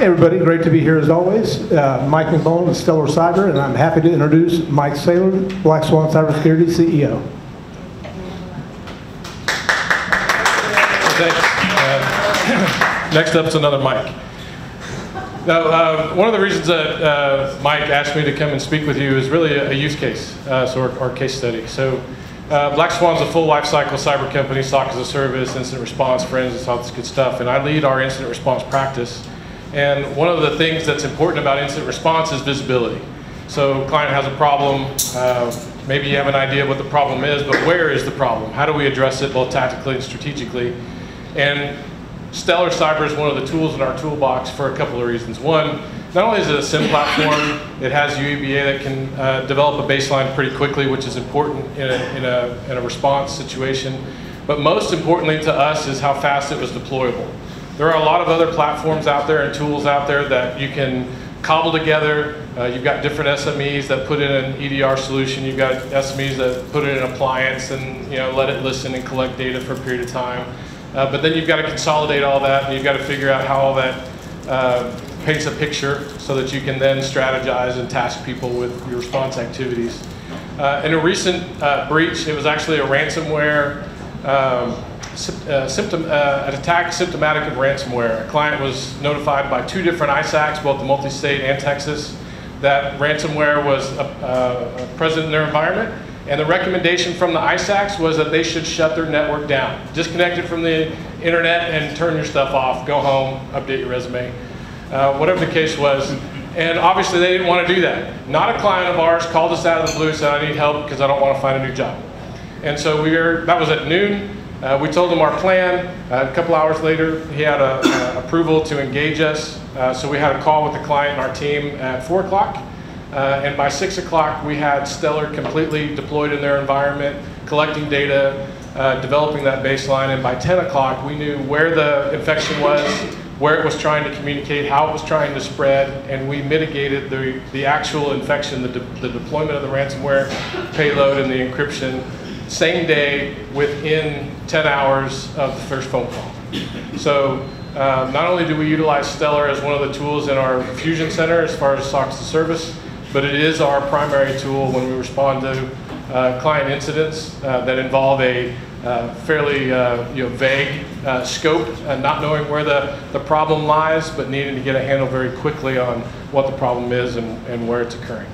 Hey everybody, great to be here as always. Mike McMullen with Stellar Cyber, and I'm happy to introduce Mike Saylor, Black Swan Cybersecurity CEO. Thanks. Next up is another Mike. Now, one of the reasons that Mike asked me to come and speak with you is really a use case, or case study. So, Black Swan's a full lifecycle cyber company, SOC as a service, incident response, forensics, all this good stuff, and I lead our incident response practice. And one of the things that's important about incident response is visibility. So, client has a problem, maybe you have an idea of what the problem is, but where is the problem? How do we address it both tactically and strategically? And Stellar Cyber is one of the tools in our toolbox for a couple of reasons. One, not only is it a SIEM platform, it has UEBA that can develop a baseline pretty quickly, which is important in a response situation. But most importantly to us is how fast it was deployable. There are a lot of other platforms out there and tools out there that you can cobble together. You've got different SMEs that put in an EDR solution. You've got SMEs that put in an appliance and let it listen and collect data for a period of time. But then you've got to consolidate all that, and you've got to figure out how all that paints a picture so that you can then strategize and task people with your response activities. In a recent breach, it was actually a ransomware an attack symptomatic of ransomware. A client was notified by 2 different ISACs, both the multi-state and Texas, that ransomware was present in their environment. And the recommendation from the ISACs was that they should shut their network down. Disconnect it from the internet and turn your stuff off. Go home, update your resume. Whatever the case was. And obviously they didn't want to do that. Not a client of ours called us out of the blue and said, I need help because I don't want to find a new job. And so that was at noon. We told him our plan. A couple hours later, he had approval to engage us. So we had a call with the client and our team at 4 o'clock. And by 6 o'clock, we had Stellar completely deployed in their environment, collecting data, developing that baseline. And by 10 o'clock, we knew where the infection was, where it was trying to communicate, how it was trying to spread, and we mitigated the actual infection, the deployment of the ransomware payload and the encryption, same day within 10 hours of the first phone call. So not only do we utilize Stellar as one of the tools in our Fusion Center as far as SOC as a service, but it is our primary tool when we respond to client incidents that involve a fairly vague scope and not knowing where the problem lies, but needing to get a handle very quickly on what the problem is and where it's occurring.